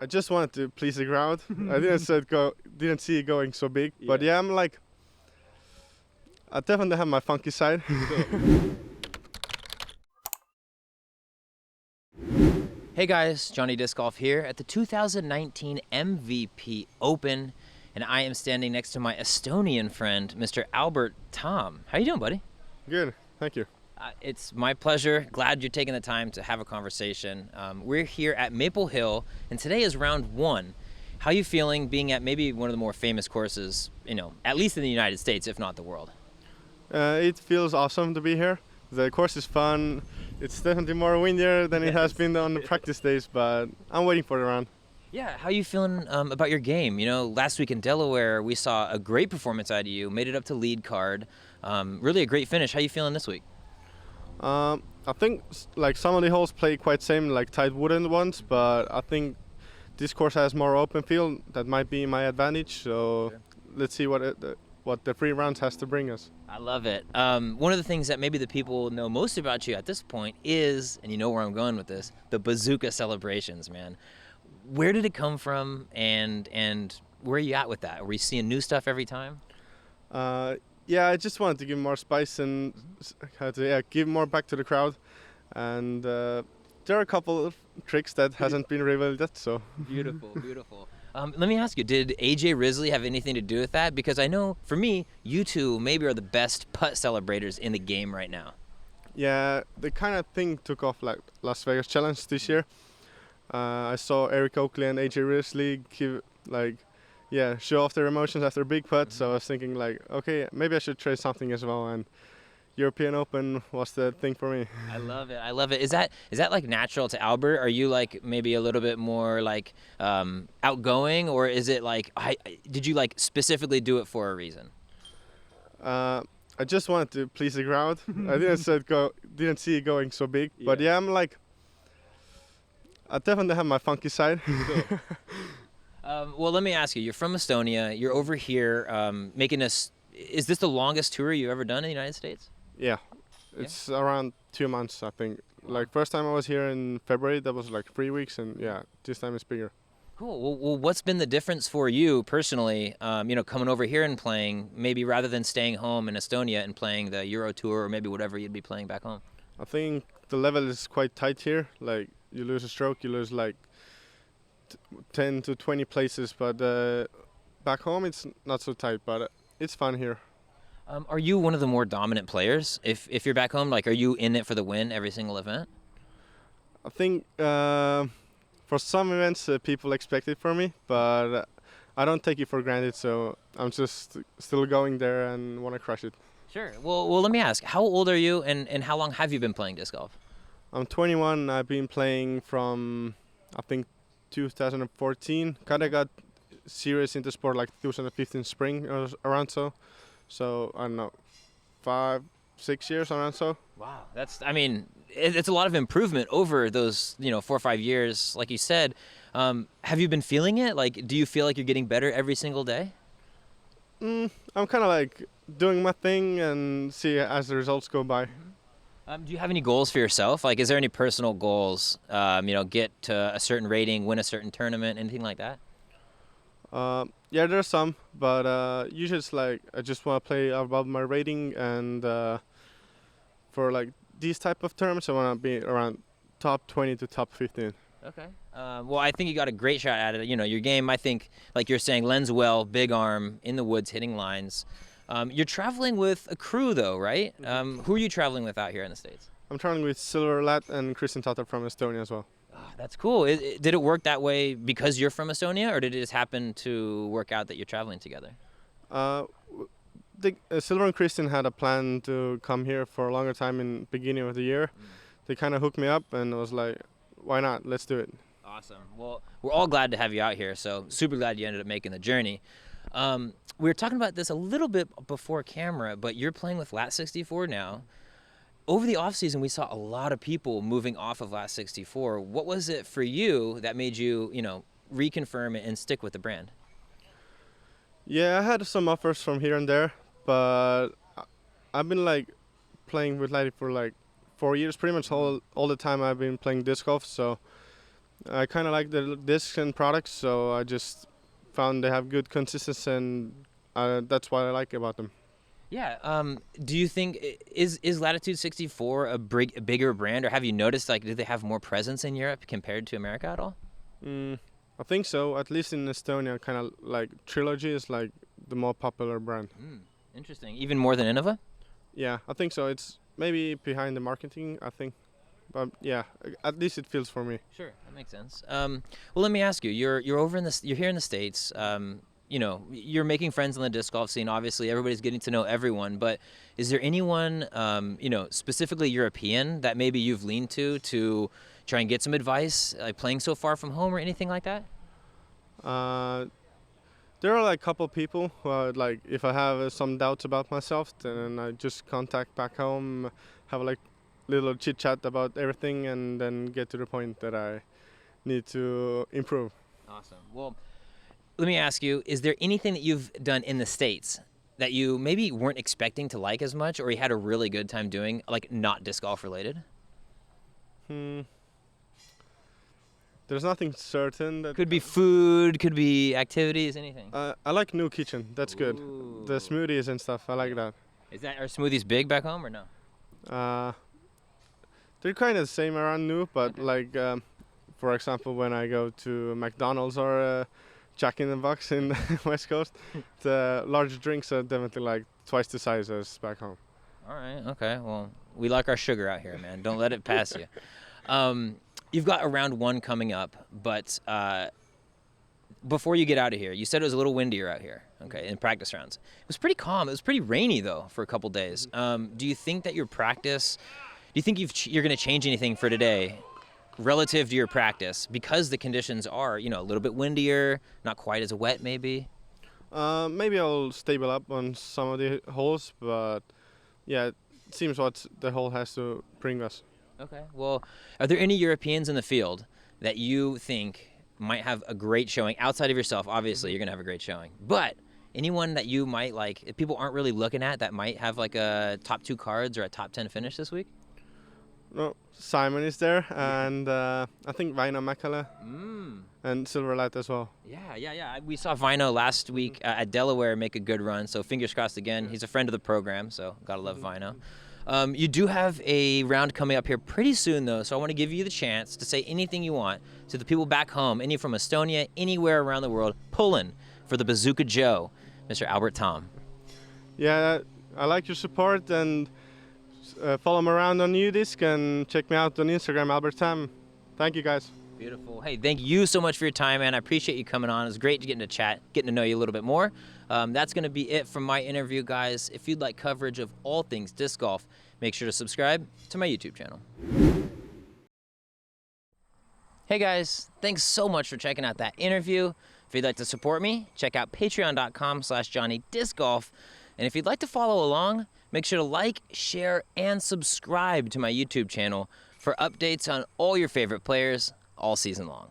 I just wanted to please the crowd. I didn't see it going so big, but Yeah. yeah, I definitely have my funky side. Hey guys, Johnny Disc Golf here at the 2019 MVP Open, and I am standing next to my Estonian friend, Mr. Albert Tamm. How you doing, buddy? Good, thank you. It's my pleasure. Glad you're taking the time to have a conversation. We're here at Maple Hill, and today is round one. How you feeling being at maybe one of the more famous courses, at least in the United States, if not the world? It feels awesome to be here. The course is fun. It's definitely more windier than it has been on the practice days, but I'm waiting for the round. Yeah, how you feeling about your game? Last week in Delaware, we saw a great performance out of you, made it up to lead card. Really a great finish. How you feeling this week? I think like some of the holes play quite same like tight wooden ones, but I think this course has more open field. That might be my advantage. So Sure. let's see what the 3 rounds has to bring us. I love it. One of the things that maybe the people know most about you at this point is, and you know where I'm going with this, the bazooka celebrations, man. Where did it come from, and where are you at with that? Are we seeing new stuff every time? Yeah, I just wanted to give more spice and give more back to the crowd. And there are a couple of tricks that hasn't been revealed yet. So Beautiful, beautiful. Let me ask you, did AJ Risley have anything to do with that? Because I know, for me, you two maybe are the best putt celebrators in the game right now. yeah, the kind of thing took off like Las Vegas Challenge this year. I saw Eric Oakley and AJ Risley show off their emotions after a big putt. So I was thinking like, okay, maybe I should try something as well. And European Open was the thing for me. I love it. I love it. Is that like natural to Albert? Are you like maybe a little bit more like outgoing, or is it like did you like specifically do it for a reason? I just wanted to please the crowd. I didn't see it going so big, but yeah, I definitely have my funky side. Well, let me ask you. You're from Estonia. You're over here making this. Is this the longest tour you've ever done in the United States? Yeah, it's around 2 months, I think. Like first time I was here in February, that was like 3 weeks, and yeah, this time it's bigger. Cool. Well, what's been the difference for you personally? Coming over here and playing, maybe rather than staying home in Estonia and playing the Euro Tour or maybe whatever you'd be playing back home. I think the level is quite tight here. Like you lose a stroke, you lose like 10 to 20 places, but back home it's not so tight, but it's fun here. Are you one of the more dominant players? If you're back home, like, are you in it for the win every single event? I think for some events people expect it from me, but I don't take it for granted, so I'm just still going there and want to crush it. Sure. Well, let me ask, how old are you, and how long have you been playing disc golf? I'm 21. I've been playing from I think 2014. Kind of got serious into sport like 2015 spring or around so. So I don't know, 5, 6 years around so. Wow, it's a lot of improvement over those 4 or 5 years, like you said. Have you been feeling it? Like, do you feel like you're getting better every single day? I'm kind of like doing my thing and see as the results go by. Do you have any goals for yourself? Like, is there any personal goals? Get to a certain rating, win a certain tournament, anything like that? Yeah, there's some, but usually it's like I just want to play above my rating, and for like these type of terms, I want to be around top 20 to top 15. Okay. Well, I think you got a great shot at it. Your game, I think, like you're saying, lends well, big arm, in the woods, hitting lines. You're traveling with a crew, though, right? Who are you traveling with out here in the States? I'm traveling with Silver Lat and Christian Tatar from Estonia as well. Oh, that's cool. Did it work that way because you're from Estonia, or did it just happen to work out that you're traveling together? Silver and Christian had a plan to come here for a longer time in beginning of the year. They kind of hooked me up, and I was like, why not? Let's do it. Awesome. Well, we're all glad to have you out here, so super glad you ended up making the journey. We were talking about this a little bit before camera, but you're playing with Lat 64 now. Over the offseason, we saw a lot of people moving off of Lat 64. What was it for you that made you, reconfirm and stick with the brand? Yeah, I had some offers from here and there, but I've been like playing with Lady for like 4 years, pretty much all the time I've been playing disc golf. So I kind of like the discs and products, so I just found they have good consistency, and that's what I like about them. Yeah. Do you think is Latitude 64 a bigger brand, or have you noticed like do they have more presence in Europe compared to America at all? Mm, I think so. At least in Estonia, kind of like Trilogy is like the more popular brand. Interesting. Even more than Innova? Yeah, I think so. It's maybe behind the marketing, I think. But yeah, at least it feels for me. Sure, that makes sense. Well, let me ask you. You're over in you're here in the States. You know, you're making friends in the disc golf scene. Obviously, everybody's getting to know everyone. But is there anyone, you know, specifically European that maybe you've leaned to try and get some advice, like playing so far from home or anything like that? Uh, there are like a couple people who are like, if I have some doubts about myself, then I just contact back home, have like little chit chat about everything, and then get to the point that I need to improve. Awesome. Well, let me ask you: is there anything that you've done in the States that you maybe weren't expecting to like as much, or you had a really good time doing, like not disc golf related? Hmm. There's nothing certain that. Could be food, could be activities, anything. I like New Kitchen. That's good. The Ooh. smoothies and stuff. I like that. Is that are smoothies big back home or no? Uh, they're kind of the same around New, but Okay. like, for example, when I go to McDonald's or Jack in the Box in the West Coast, the larger drinks are definitely like twice the size as back home. All right. Okay. Well, we like our sugar out here, man. Don't let it pass you. You've got a round one coming up, but before you get out of here, you said it was a little windier out here. Okay, in practice rounds, it was pretty calm. It was pretty rainy though for a couple days. Do you think that your practice? Do you think you're going to change anything for today relative to your practice because the conditions are, you know, a little bit windier, not quite as wet, maybe? Maybe I'll stable up on some of the holes, but yeah, it seems what the hole has to bring us. Okay. Well, are there any Europeans in the field that you think might have a great showing outside of yourself? Obviously, you're going to have a great showing. But anyone that you might like, if people aren't really looking at, that might have like a top 2 cards or a top 10 finish this week? No, Simon is there, and I think Vaina Makala and Silverlight as well. Yeah. We saw Vino last week at Delaware make a good run, so fingers crossed again. He's a friend of the program, so gotta love Vino. You do have a round coming up here pretty soon, though, so I want to give you the chance to say anything you want to the people back home, any from Estonia, anywhere around the world, pulling for the Bazooka Joe, Mr. Albert Tamm. Yeah, I like your support, and follow me around on UDisc and check me out on Instagram, Albert Tamm. Thank you, guys. Beautiful. Hey, thank you so much for your time, man. I appreciate you coming on. It was great to get into chat, getting to know you a little bit more. That's going to be it from my interview, guys. If you'd like coverage of all things disc golf, make sure to subscribe to my YouTube channel. Hey, guys. Thanks so much for checking out that interview. If you'd like to support me, check out patreon.com/JohnnyDiscGolf. And if you'd like to follow along, make sure to like, share, and subscribe to my YouTube channel for updates on all your favorite players all season long.